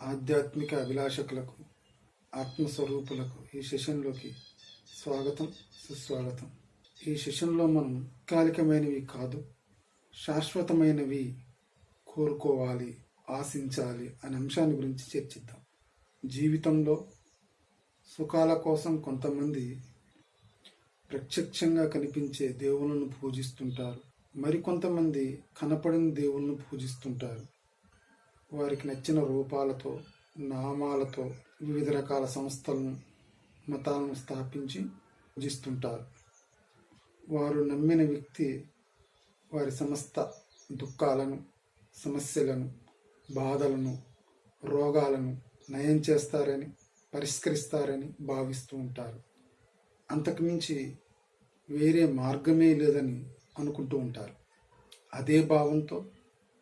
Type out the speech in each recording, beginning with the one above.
ఆధ్యాత్మిక అభిలాషకులకు, ఆత్మస్వరూపులకు ఈ సెషన్లోకి స్వాగతం, సుస్వాగతం. ఈ సెషన్లో మనం తాత్కాలికమైనవి కాదు, శాశ్వతమైనవి కోరుకోవాలి, ఆశించాలి అనే అంశాన్ని గురించి చర్చిద్దాం. జీవితంలో సుఖాల కోసం కొంతమంది ప్రత్యక్షంగా కనిపించే దేవుళ్ళను పూజిస్తుంటారు, మరికొంతమంది కనపడిన దేవుళ్ళను పూజిస్తుంటారు. వారికి నచ్చిన రూపాలతో, నామాలతో వివిధ రకాల సంస్థలను, మతాలను స్థాపించి పూజిస్తుంటారు. వారు నమ్మిన వ్యక్తి వారి సమస్త దుఃఖాలను, సమస్యలను, బాధలను, రోగాలను నయం చేస్తారని, పరిష్కరిస్తారని భావిస్తూ ఉంటారు. అంతకుమించి వేరే మార్గమే లేదని అనుకుంటూ ఉంటారు. అదే భావంతో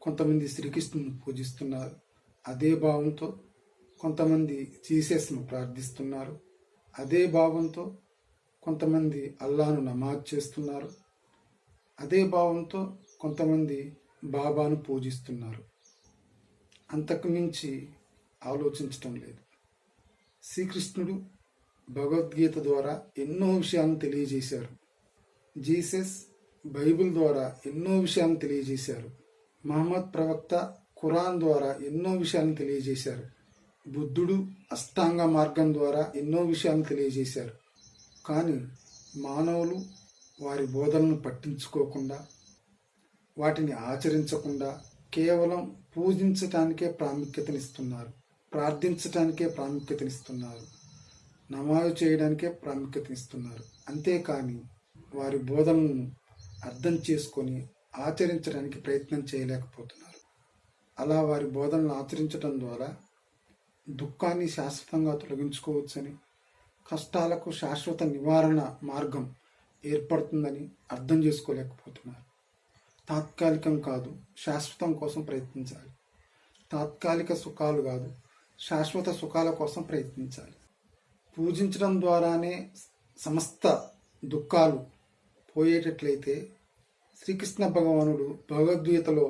కొంతమంది శ్రీకృష్ణుని పూజిస్తున్నారు. అదే భావంతో కొంతమంది జీసస్ను ప్రార్థిస్తున్నారు. అదే భావంతో కొంతమంది అల్లాను నమాజ్ చేస్తున్నారు. అదే భావంతో కొంతమంది బాబాను పూజిస్తున్నారు. అంతకుమించి ఆలోచించటం లేదు. శ్రీకృష్ణుడు భగవద్గీత ద్వారా ఎన్నో విషయాలను తెలియజేశారు. జీసస్ బైబిల్ ద్వారా ఎన్నో విషయాలను తెలియజేశారు. మహమ్మద్ ప్రవక్త ఖురాన్ ద్వారా ఎన్నో విషయాలను తెలియజేశారు. బుద్ధుడు అష్టాంగ మార్గం ద్వారా ఎన్నో విషయాలను తెలియజేశారు. కానీ మానవులు వారి బోధనలను పట్టించుకోకుండా, వాటిని ఆచరించకుండా కేవలం పూజించటానికే ప్రాముఖ్యతనిస్తున్నారు, ప్రార్థించటానికే ప్రాముఖ్యతనిస్తున్నారు, నమాజు చేయడానికే ప్రాముఖ్యతనిస్తున్నారు. అంతేకాని వారి బోధనలను అర్థం చేసుకొని ఆచరించడానికి ప్రయత్నం చేయలేకపోతున్నారు. అలా వారి బోధనలు ఆచరించడం ద్వారా దుఃఖాన్ని శాశ్వతంగా తొలగించుకోవచ్చని, కష్టాలకు శాశ్వత నివారణ మార్గం ఏర్పడుతుందని అర్థం చేసుకోలేకపోతున్నారు. తాత్కాలికం కాదు, శాశ్వతం కోసం ప్రయత్నించాలి. తాత్కాలిక సుఖాలు కాదు, శాశ్వత సుఖాల కోసం ప్రయత్నించాలి. పూజించడం ద్వారానే సమస్త దుఃఖాలు పోయేటట్లయితే శ్రీకృష్ణ భగవానుడు భగవద్గీతలో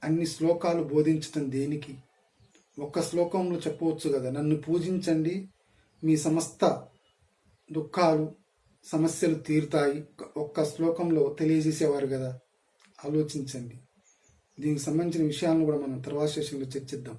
అన్ని శ్లోకాలు బోధించటం దేనికి? ఒక్క శ్లోకంలో చెప్పవచ్చు కదా, నన్ను పూజించండి, మీ సమస్త దుఃఖాలు, సమస్యలు తీరుతాయి. ఒక్క శ్లోకంలో తెలియజేసేవారు కదా. ఆలోచించండి. దీనికి సంబంధించిన విషయాలను కూడా మనం తర్వాత సెషన్లో చర్చిద్దాం.